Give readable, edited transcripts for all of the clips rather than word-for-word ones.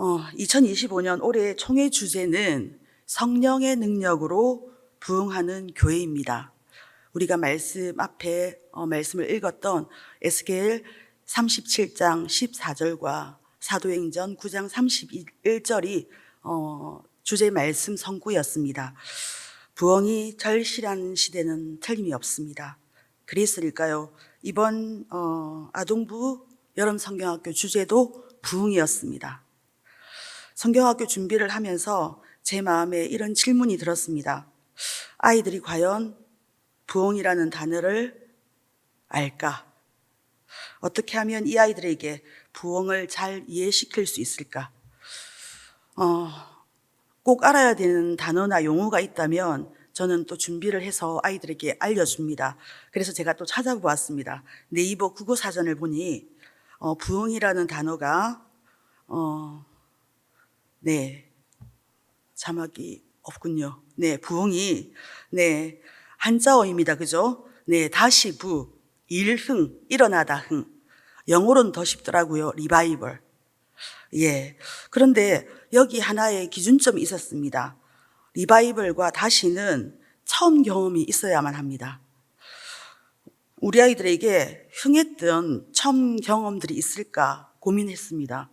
2025년 올해 총회 주제는 성령의 능력으로 부흥하는 교회입니다. 우리가 말씀을 읽었던 에스겔 37장 14절과 사도행전 9장 31절이 주제 말씀 성구였습니다. 부흥이 절실한 시대는 틀림이 없습니다. 그랬을까요? 이번 아동부 여름 성경학교 주제도 부흥이었습니다. 성경학교 준비를 하면서 제 마음에 이런 질문이 들었습니다. 아이들이 과연 부흥이라는 단어를 알까? 어떻게 하면 이 아이들에게 부흥을 잘 이해시킬 수 있을까? 꼭 알아야 되는 단어나 용어가 있다면 저는 또 준비를 해서 아이들에게 알려줍니다. 그래서 제가 또 찾아보았습니다. 네이버 국어사전을 보니 부흥이라는 단어가 자막이 없군요. 부흥이 한자어입니다. 그죠? 다시 일흥, 일어나다 흥. 영어로는 더 쉽더라고요. 리바이벌. 그런데 여기 하나의 기준점이 있었습니다. 리바이벌과 다시는 처음 경험이 있어야만 합니다. 우리 아이들에게 흥했던 처음 경험들이 있을까 고민했습니다.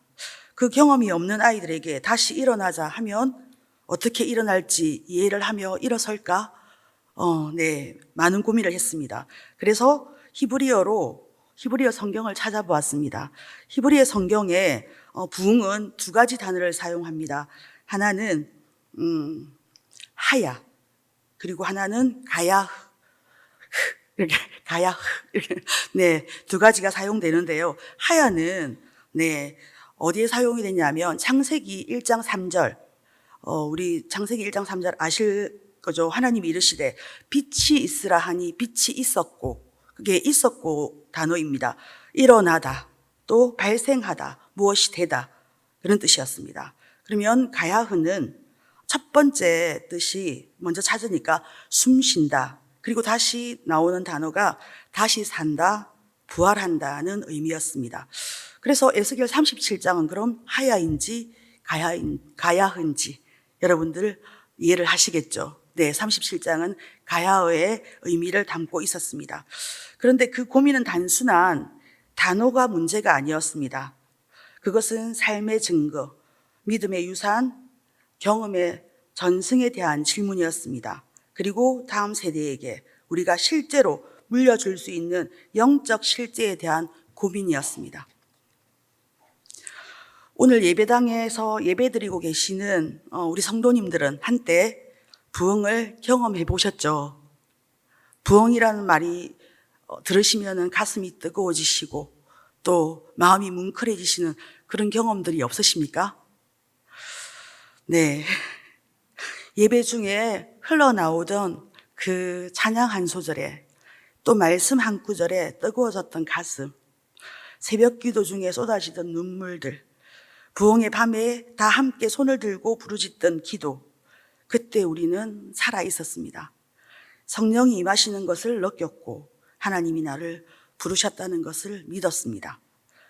그 경험이 없는 아이들에게 다시 일어나자 하면 어떻게 일어날지 이해를 하며 일어설까? 많은 고민을 했습니다. 그래서 히브리어 성경을 찾아보았습니다. 히브리어 성경에 부흥은 두 가지 단어를 사용합니다. 하나는 하야, 그리고 하나는 가야, 이렇게 두 가지가 사용되는데요. 하야는 어디에 사용이 되냐면 창세기 1장 3절, 우리 창세기 1장 3절 아실 거죠? 하나님이 이르시되 빛이 있으라 하니 빛이 있었고, 그게 있었고 단어입니다. 일어나다, 또 발생하다, 무엇이 되다, 그런 뜻이었습니다. 그러면 가야흐는 첫 번째 뜻이 먼저 찾으니까 숨 쉰다, 그리고 다시 나오는 단어가 다시 산다, 부활한다는 의미였습니다. 그래서 에스겔 37장은 그럼 하야인지 가야흐인지 여러분들 이해를 하시겠죠? 37장은 가야어의 의미를 담고 있었습니다. 그런데 그 고민은 단순한 단어가 문제가 아니었습니다. 그것은 삶의 증거, 믿음의 유산, 경험의 전승에 대한 질문이었습니다. 그리고 다음 세대에게 우리가 실제로 물려줄 수 있는 영적 실제에 대한 고민이었습니다. 오늘 예배당에서 예배드리고 계시는 우리 성도님들은 한때 부흥을 경험해 보셨죠? 부흥이라는 말이 들으시면 가슴이 뜨거워지시고 또 마음이 뭉클해지시는 그런 경험들이 없으십니까? 예배 중에 흘러나오던 그 찬양 한 소절에 또 말씀 한 구절에 뜨거워졌던 가슴, 새벽 기도 중에 쏟아지던 눈물들, 부흥의 밤에 다 함께 손을 들고 부르짖던 기도, 그때 우리는 살아 있었습니다. 성령이 임하시는 것을 느꼈고 하나님이 나를 부르셨다는 것을 믿었습니다.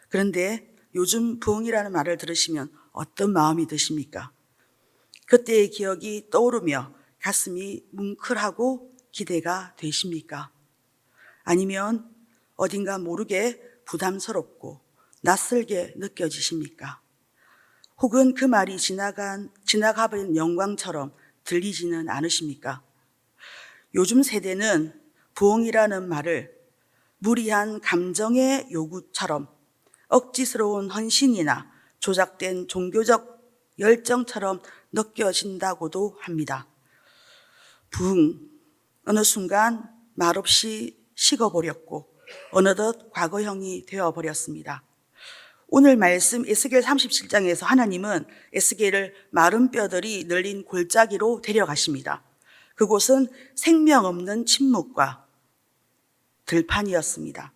그런데 요즘 부흥이라는 말을 들으시면 어떤 마음이 드십니까? 그때의 기억이 떠오르며 가슴이 뭉클하고 기대가 되십니까? 아니면 어딘가 모르게 부담스럽고 낯설게 느껴지십니까? 혹은 그 말이 지나가버린 영광처럼 들리지는 않으십니까? 요즘 세대는 부흥이라는 말을 무리한 감정의 요구처럼 억지스러운 헌신이나 조작된 종교적 열정처럼 느껴진다고도 합니다. 부흥, 어느 순간 말없이 식어버렸고 어느덧 과거형이 되어버렸습니다. 오늘 말씀 에스겔 37장에서 하나님은 에스겔을 마른 뼈들이 널린 골짜기로 데려가십니다. 그곳은 생명 없는 침묵과 들판이었습니다.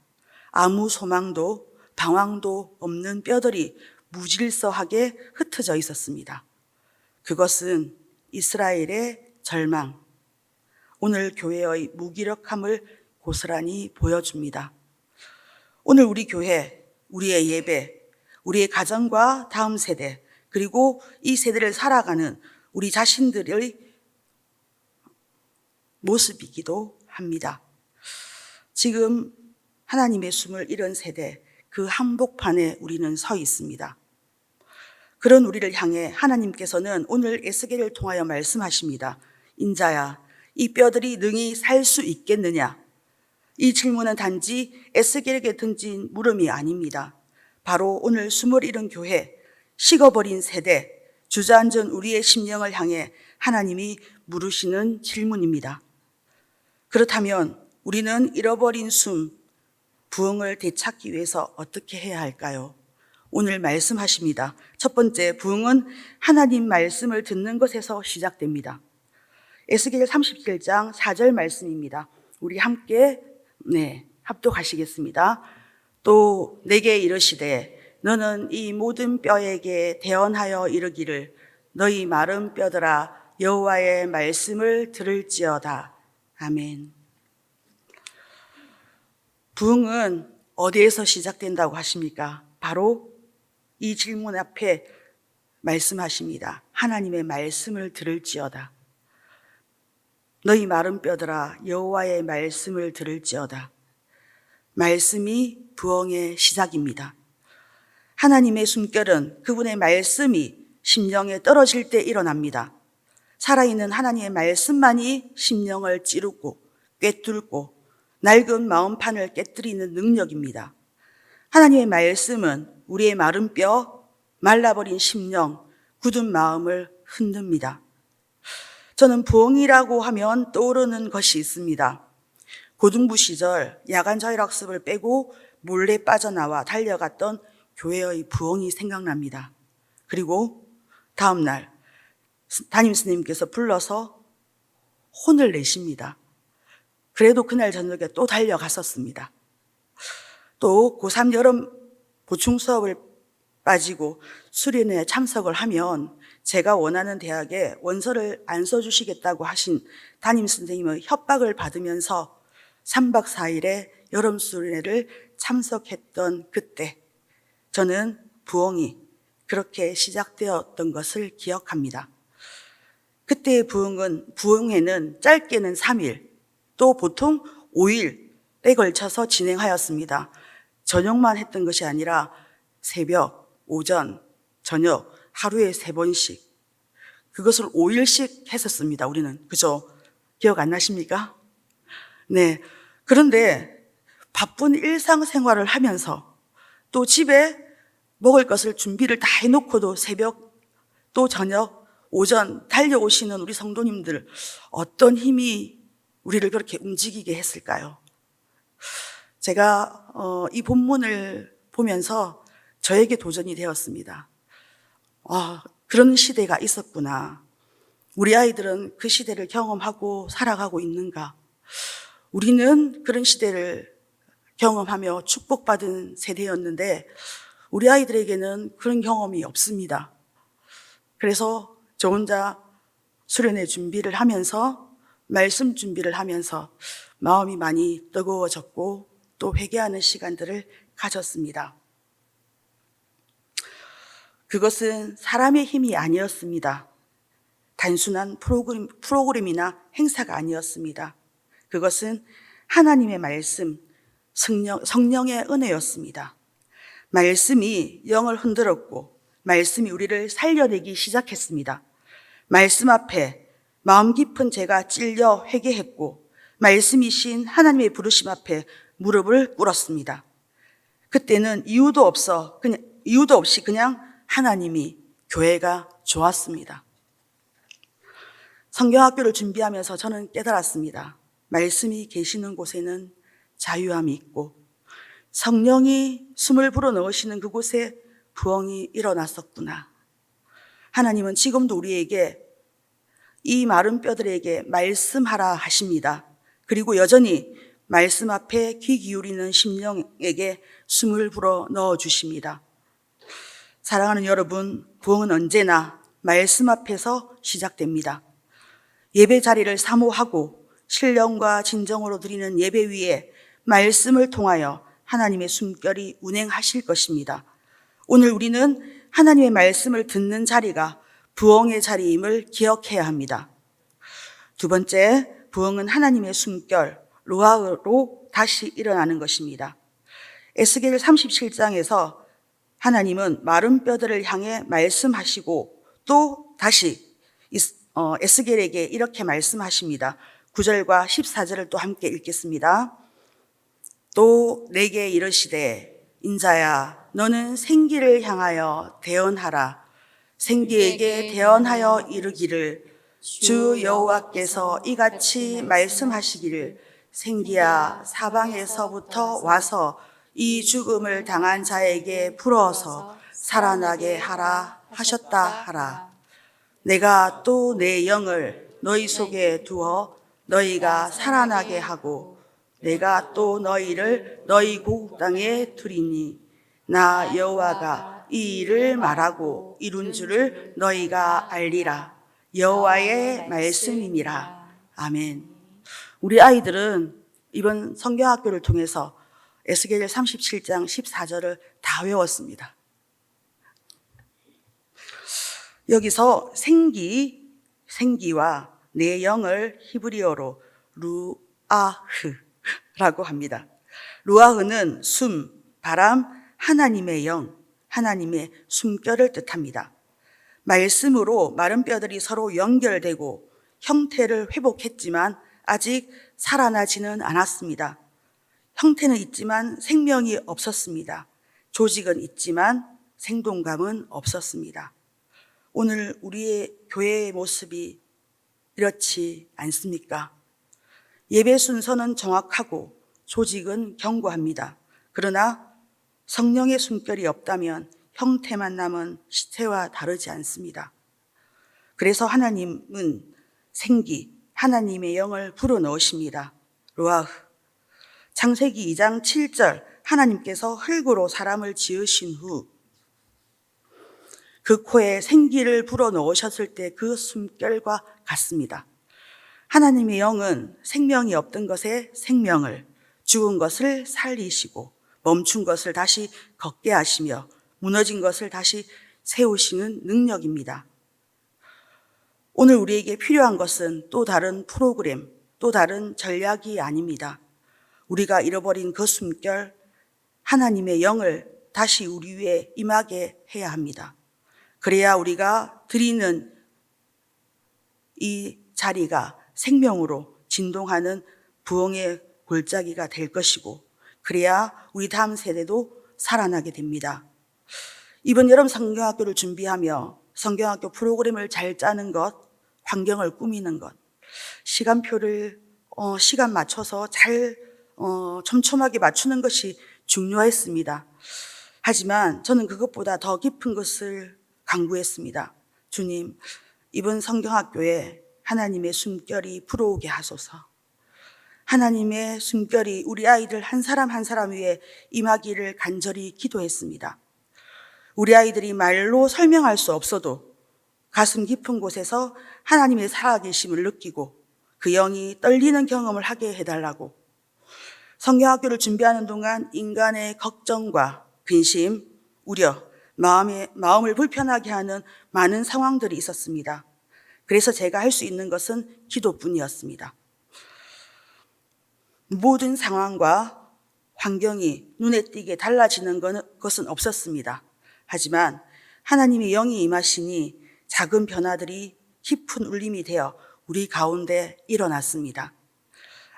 아무 소망도 방황도 없는 뼈들이 무질서하게 흩어져 있었습니다. 그것은 이스라엘의 절망, 오늘 교회의 무기력함을 고스란히 보여줍니다. 오늘 우리 교회, 우리의 예배, 우리의 가정과 다음 세대, 그리고 이 세대를 살아가는 우리 자신들의 모습이기도 합니다. 지금 하나님의 숨을 잃은 세대, 그 한복판에 우리는 서 있습니다. 그런 우리를 향해 하나님께서는 오늘 에스겔을 통하여 말씀하십니다. 인자야, 이 뼈들이 능히 살 수 있겠느냐? 이 질문은 단지 에스겔에게 던진 물음이 아닙니다. 바로 오늘 숨을 잃은 교회, 식어버린 세대, 주저앉은 우리의 심령을 향해 하나님이 물으시는 질문입니다. 그렇다면 우리는 잃어버린 숨, 부흥을 되찾기 위해서 어떻게 해야 할까요? 오늘 말씀하십니다. 첫 번째, 부흥은 하나님 말씀을 듣는 것에서 시작됩니다. 에스겔 37장 4절 말씀입니다. 우리 함께 합독하시겠습니다. 또 내게 이르시되 너는 이 모든 뼈에게 대언하여 이르기를 너희 마른 뼈들아 여호와의 말씀을 들을지어다. 아멘. 부흥은 어디에서 시작된다고 하십니까? 바로 이 질문 앞에 말씀하십니다. 하나님의 말씀을 들을지어다. 너희 마른 뼈들아 여호와의 말씀을 들을지어다. 말씀이 부흥의 시작입니다. 하나님의 숨결은 그분의 말씀이 심령에 떨어질 때 일어납니다. 살아있는 하나님의 말씀만이 심령을 찌르고 꿰뚫고 낡은 마음판을 깨뜨리는 능력입니다. 하나님의 말씀은 우리의 마른 뼈, 말라버린 심령, 굳은 마음을 흔듭니다. 저는 부흥이라고 하면 떠오르는 것이 있습니다. 고등부 시절 야간 자율학습을 빼고 몰래 빠져나와 달려갔던 교회의 부흥이 생각납니다. 그리고 다음 날 담임스님께서 불러서 혼을 내십니다. 그래도 그날 저녁에 또 달려갔었습니다. 또 고3 여름 보충 수업을 빠지고 수련회에 참석을 하면 제가 원하는 대학에 원서를 안 써주시겠다고 하신 담임선생님의 협박을 받으면서 3박 4일의 여름 수련회를 참석했던 그때 저는 부흥이 그렇게 시작되었던 것을 기억합니다. 그때의 부흥회는 짧게는 3일, 또 보통 5일에 걸쳐서 진행하였습니다. 저녁만 했던 것이 아니라 새벽, 오전, 저녁, 하루에 3번씩. 그것을 5일씩 했었습니다, 우리는. 그죠? 기억 안 나십니까? 네. 그런데 바쁜 일상생활을 하면서 또 집에 먹을 것을 준비를 다 해놓고도 새벽, 또 저녁, 오전 달려오시는 우리 성도님들, 어떤 힘이 우리를 그렇게 움직이게 했을까요? 제가 이 본문을 보면서 저에게 도전이 되었습니다. 그런 시대가 있었구나. 우리 아이들은 그 시대를 경험하고 살아가고 있는가? 우리는 그런 시대를 경험하며 축복받은 세대였는데 우리 아이들에게는 그런 경험이 없습니다. 그래서 저 혼자 수련회 준비를 하면서 말씀 준비를 하면서 마음이 많이 뜨거워졌고 또 회개하는 시간들을 가졌습니다. 그것은 사람의 힘이 아니었습니다. 단순한 프로그램이나 행사가 아니었습니다. 그것은 하나님의 말씀, 성령의 은혜였습니다. 말씀이 영을 흔들었고 말씀이 우리를 살려내기 시작했습니다. 말씀 앞에 마음 깊은 제가 찔려 회개했고 말씀이신 하나님의 부르심 앞에 무릎을 꿇었습니다. 그때는 이유도 없이 그냥 하나님이, 교회가 좋았습니다. 성경학교를 준비하면서 저는 깨달았습니다. 말씀이 계시는 곳에는 자유함이 있고 성령이 숨을 불어넣으시는 그곳에 부흥이 일어났었구나. 하나님은 지금도 우리에게 이 마른 뼈들에게 말씀하라 하십니다. 그리고 여전히 말씀 앞에 귀 기울이는 심령에게 숨을 불어 넣어 주십니다. 사랑하는 여러분, 부흥은 언제나 말씀 앞에서 시작됩니다. 예배 자리를 사모하고 신령과 진정으로 드리는 예배 위에 말씀을 통하여 하나님의 숨결이 운행하실 것입니다. 오늘 우리는 하나님의 말씀을 듣는 자리가 부흥의 자리임을 기억해야 합니다. 두 번째, 부흥은 하나님의 숨결, 루아흐로 다시 일어나는 것입니다. 에스겔 37장에서 하나님은 마른 뼈들을 향해 말씀하시고 또 다시 에스겔에게 이렇게 말씀하십니다. 9절과 14절을 또 함께 읽겠습니다. 또 내게 이르시되 인자야 너는 생기를 향하여 대언하라. 생기에게 대언하여 이르기를 주 여호와께서 이같이 말씀하시기를 생기야 사방에서부터 와서 이 죽음을 당한 자에게 불어서 살아나게 하라 하셨다 하라. 내가 또 내 영을 너희 속에 두어 너희가 살아나게 하고 내가 또 너희를 너희 고국 땅에 두리니 나 여호와가 이 일을 말하고 이룬 줄을 너희가 알리라. 여호와의 말씀이니라. 아멘. 우리 아이들은 이번 성경학교를 통해서 에스겔 37장 14절을 다 외웠습니다. 여기서 생기와 내 영을 히브리어로 루아흐라고 합니다. 루아흐는 숨, 바람, 하나님의 영, 하나님의 숨결을 뜻합니다. 말씀으로 마른 뼈들이 서로 연결되고 형태를 회복했지만 아직 살아나지는 않았습니다. 형태는 있지만 생명이 없었습니다. 조직은 있지만 생동감은 없었습니다. 오늘 우리의 교회의 모습이 이렇지 않습니까? 예배 순서는 정확하고 조직은 견고합니다. 그러나 성령의 숨결이 없다면 형태만 남은 시체와 다르지 않습니다. 그래서 하나님은 생기, 하나님의 영을 불어넣으십니다. 루아흐. 창세기 2장 7절 하나님께서 흙으로 사람을 지으신 후 그 코에 생기를 불어넣으셨을 때 그 숨결과 같습니다. 하나님의 영은 생명이 없던 것에 생명을, 죽은 것을 살리시고 멈춘 것을 다시 걷게 하시며 무너진 것을 다시 세우시는 능력입니다. 오늘 우리에게 필요한 것은 또 다른 프로그램, 또 다른 전략이 아닙니다. 우리가 잃어버린 그 숨결, 하나님의 영을 다시 우리 위에 임하게 해야 합니다. 그래야 우리가 드리는 이 자리가 생명으로 진동하는 부흥의 골짜기가 될 것이고, 그래야 우리 다음 세대도 살아나게 됩니다. 이번 여름 성경학교를 준비하며 성경학교 프로그램을 잘 짜는 것, 환경을 꾸미는 것, 시간표를 시간 맞춰서 잘 촘촘하게 맞추는 것이 중요했습니다. 하지만 저는 그것보다 더 깊은 것을 간구했습니다. 주님, 이번 성경학교에 하나님의 숨결이 불어오게 하소서. 하나님의 숨결이 우리 아이들 한 사람 한 사람 위에 임하기를 간절히 기도했습니다. 우리 아이들이 말로 설명할 수 없어도 가슴 깊은 곳에서 하나님의 살아계심을 느끼고 그 영이 떨리는 경험을 하게 해달라고. 성경학교를 준비하는 동안 인간의 걱정과 근심, 우려, 마음을 불편하게 하는 많은 상황들이 있었습니다. 그래서 제가 할 수 있는 것은 기도뿐이었습니다. 모든 상황과 환경이 눈에 띄게 달라지는 것은 없었습니다. 하지만 하나님의 영이 임하시니 작은 변화들이 깊은 울림이 되어 우리 가운데 일어났습니다.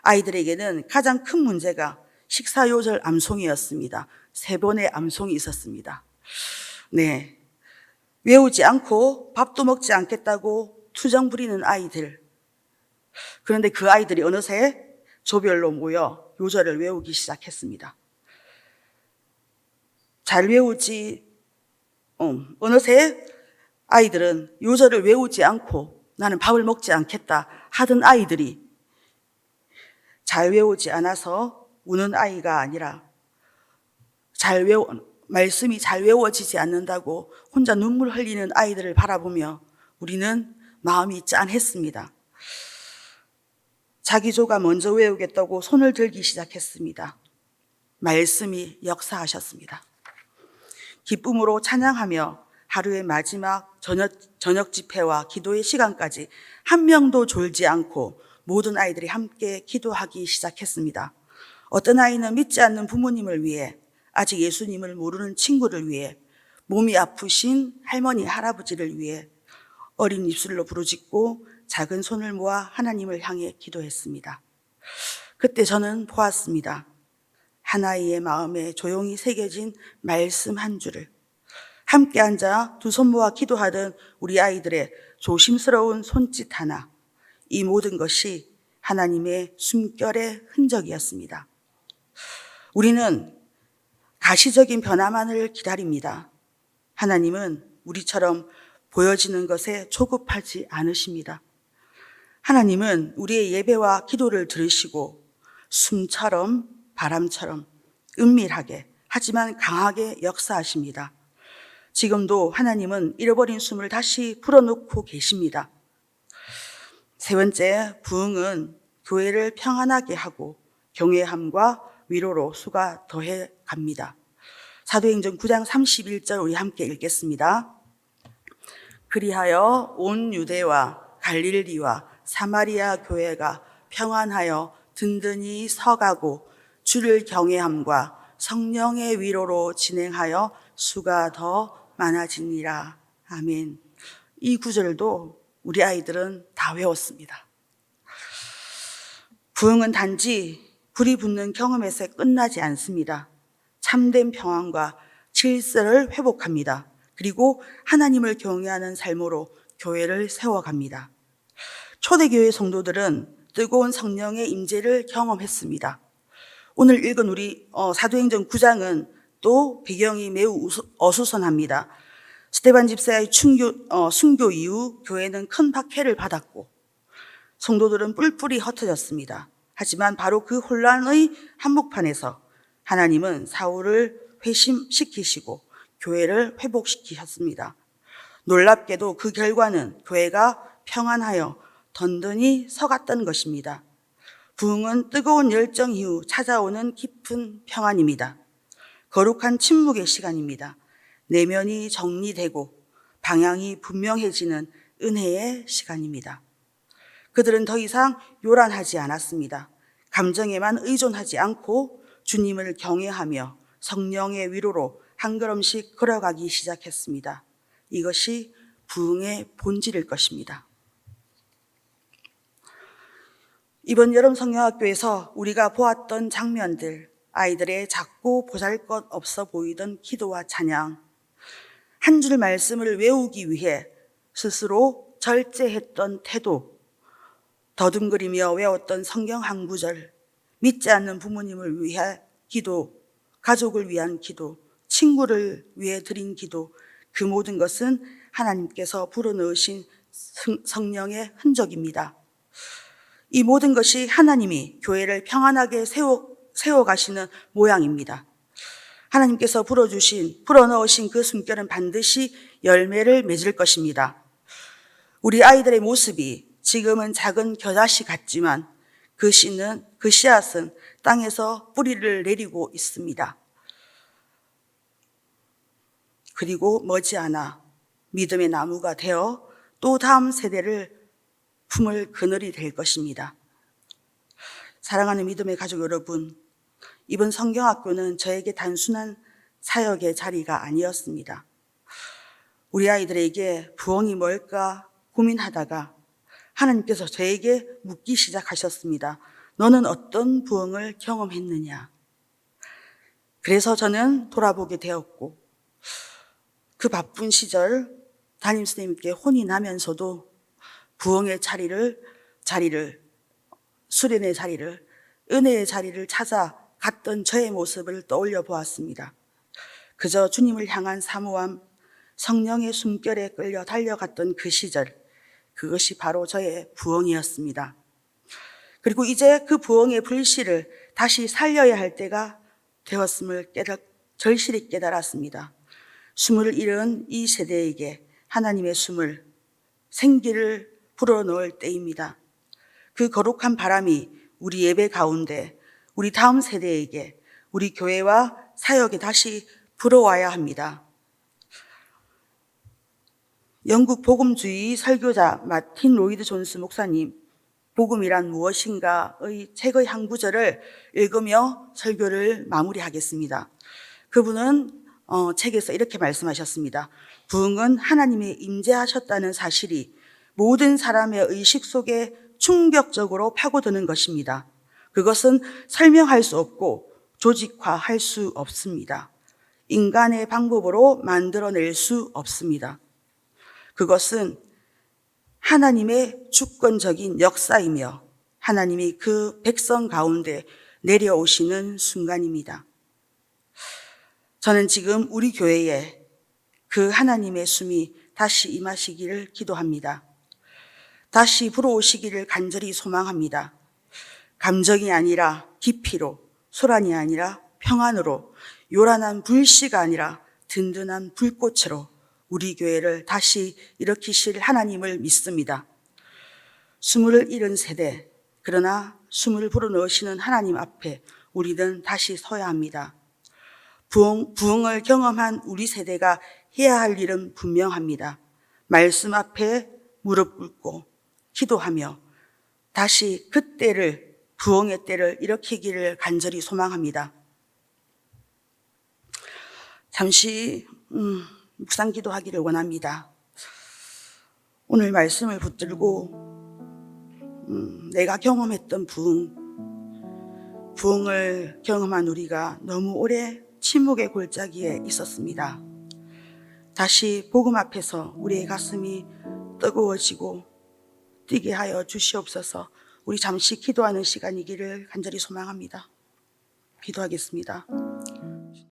아이들에게는 가장 큰 문제가 식사요절 암송이었습니다. 3번의 암송이 있었습니다. 네, 외우지 않고 밥도 먹지 않겠다고 투정 부리는 아이들. 그런데 그 아이들이 어느새 조별로 모여 요절을 외우기 시작했습니다. 잘 외우지, 어느새 아이들은 요절을 외우지 않고 나는 밥을 먹지 않겠다 하던 아이들이 잘 외우지 않아서 우는 아이가 아니라 말씀이 잘 외워지지 않는다고 혼자 눈물 흘리는 아이들을 바라보며 우리는 마음이 짠했습니다. 자기조가 먼저 외우겠다고 손을 들기 시작했습니다. 말씀이 역사하셨습니다. 기쁨으로 찬양하며 하루의 마지막 저녁 집회와 기도의 시간까지 한 명도 졸지 않고 모든 아이들이 함께 기도하기 시작했습니다. 어떤 아이는 믿지 않는 부모님을 위해, 아직 예수님을 모르는 친구를 위해, 몸이 아프신 할머니, 할아버지를 위해 어린 입술로 부르짖고 작은 손을 모아 하나님을 향해 기도했습니다. 그때 저는 보았습니다. 한 아이의 마음에 조용히 새겨진 말씀 한 줄을, 함께 앉아 두 손 모아 기도하던 우리 아이들의 조심스러운 손짓 하나, 이 모든 것이 하나님의 숨결의 흔적이었습니다. 우리는 가시적인 변화만을 기다립니다. 하나님은 우리처럼 보여지는 것에 조급하지 않으십니다. 하나님은 우리의 예배와 기도를 들으시고 숨처럼 바람처럼 은밀하게 하지만 강하게 역사하십니다. 지금도 하나님은 잃어버린 숨을 다시 불어넣고 계십니다. 세 번째, 부흥은 교회를 평안하게 하고 경외함과 위로로 수가 더해 갑니다. 사도행전 9장 31절 우리 함께 읽겠습니다. 그리하여 온 유대와 갈릴리와 사마리아 교회가 평안하여 든든히 서가고 주를 경외함과 성령의 위로로 진행하여 수가 더 많아지니라. 아멘. 이 구절도 우리 아이들은 다 외웠습니다. 부흥은 단지 불이 붙는 경험에서 끝나지 않습니다. 참된 평안과 질서를 회복합니다. 그리고 하나님을 경외하는 삶으로 교회를 세워갑니다. 초대교회 성도들은 뜨거운 성령의 임재를 경험했습니다. 오늘 읽은 우리 사도행전 9장은 또 배경이 매우 어수선합니다. 스데반 집사의 순교 이후 교회는 큰 박해를 받았고 성도들은 뿔뿔이 흩어졌습니다. 하지만 바로 그 혼란의 한복판에서 하나님은 사울을 회심시키시고 교회를 회복시키셨습니다. 놀랍게도 그 결과는 교회가 평안하여 든든히 서갔던 것입니다. 부흥은 뜨거운 열정 이후 찾아오는 깊은 평안입니다. 거룩한 침묵의 시간입니다. 내면이 정리되고 방향이 분명해지는 은혜의 시간입니다. 그들은 더 이상 요란하지 않았습니다. 감정에만 의존하지 않고 주님을 경외하며 성령의 위로로 한 걸음씩 걸어가기 시작했습니다. 이것이 부흥의 본질일 것입니다. 이번 여름 성령학교에서 우리가 보았던 장면들, 아이들의 작고 보잘것 없어 보이던 기도와 찬양, 한 줄 말씀을 외우기 위해 스스로 절제했던 태도, 더듬거리며 외웠던 성경 한 구절, 믿지 않는 부모님을 위해 기도, 가족을 위한 기도, 친구를 위해 드린 기도, 그 모든 것은 하나님께서 불어넣으신 성령의 흔적입니다. 이 모든 것이 하나님이 교회를 평안하게 세워가시는 모양입니다. 하나님께서 불어넣으신 그 숨결은 반드시 열매를 맺을 것입니다. 우리 아이들의 모습이 지금은 작은 겨자씨 같지만 그 씨앗은 땅에서 뿌리를 내리고 있습니다. 그리고 머지않아 믿음의 나무가 되어 또 다음 세대를 품을 그늘이 될 것입니다. 사랑하는 믿음의 가족 여러분, 이번 성경학교는 저에게 단순한 사역의 자리가 아니었습니다. 우리 아이들에게 부흥이 뭘까 고민하다가 하나님께서 저에게 묻기 시작하셨습니다. 너는 어떤 부흥을 경험했느냐? 그래서 저는 돌아보게 되었고 그 바쁜 시절 담임선생님께 혼이 나면서도 부흥의 자리를, 수련의 자리를, 은혜의 자리를 찾아갔던 저의 모습을 떠올려 보았습니다. 그저 주님을 향한 사모함, 성령의 숨결에 끌려 달려갔던 그 시절, 그것이 바로 저의 부흥이었습니다. 그리고 이제 그 부흥의 불씨를 다시 살려야 할 때가 되었음을 절실히 깨달았습니다. 숨을 잃은 이 세대에게 하나님의 숨을, 생기를 불어넣을 때입니다. 그 거룩한 바람이 우리 예배 가운데, 우리 다음 세대에게, 우리 교회와 사역에 다시 불어와야 합니다. 영국 복음주의 설교자 마틴 로이드 존스 목사님 복음이란 무엇인가의 책의 한 구절을 읽으며 설교를 마무리하겠습니다. 그분은 책에서 이렇게 말씀하셨습니다. 부흥은 하나님이 임재하셨다는 사실이 모든 사람의 의식 속에 충격적으로 파고드는 것입니다. 그것은 설명할 수 없고 조직화할 수 없습니다. 인간의 방법으로 만들어낼 수 없습니다. 그것은 하나님의 주권적인 역사이며 하나님이 그 백성 가운데 내려오시는 순간입니다. 저는 지금 우리 교회에 그 하나님의 숨이 다시 임하시기를 기도합니다. 다시 불어오시기를 간절히 소망합니다. 감정이 아니라 깊이로, 소란이 아니라 평안으로, 요란한 불씨가 아니라 든든한 불꽃으로 우리 교회를 다시 일으키실 하나님을 믿습니다. 숨을 잃은 세대, 그러나 숨을 불어넣으시는 하나님 앞에 우리는 다시 서야 합니다. 부흥을 경험한 우리 세대가 해야 할 일은 분명합니다. 말씀 앞에 무릎 꿇고 기도하며 다시 그 때를, 부흥의 때를 일으키기를 간절히 소망합니다. 잠시 묵상 기도하기를 원합니다. 오늘 말씀을 붙들고 내가 경험했던 부흥을 경험한 우리가 너무 오래 침묵의 골짜기에 있었습니다. 다시 복음 앞에서 우리의 가슴이 뜨거워지고 뛰게 하여 주시옵소서. 우리 잠시 기도하는 시간이기를 간절히 소망합니다. 기도하겠습니다.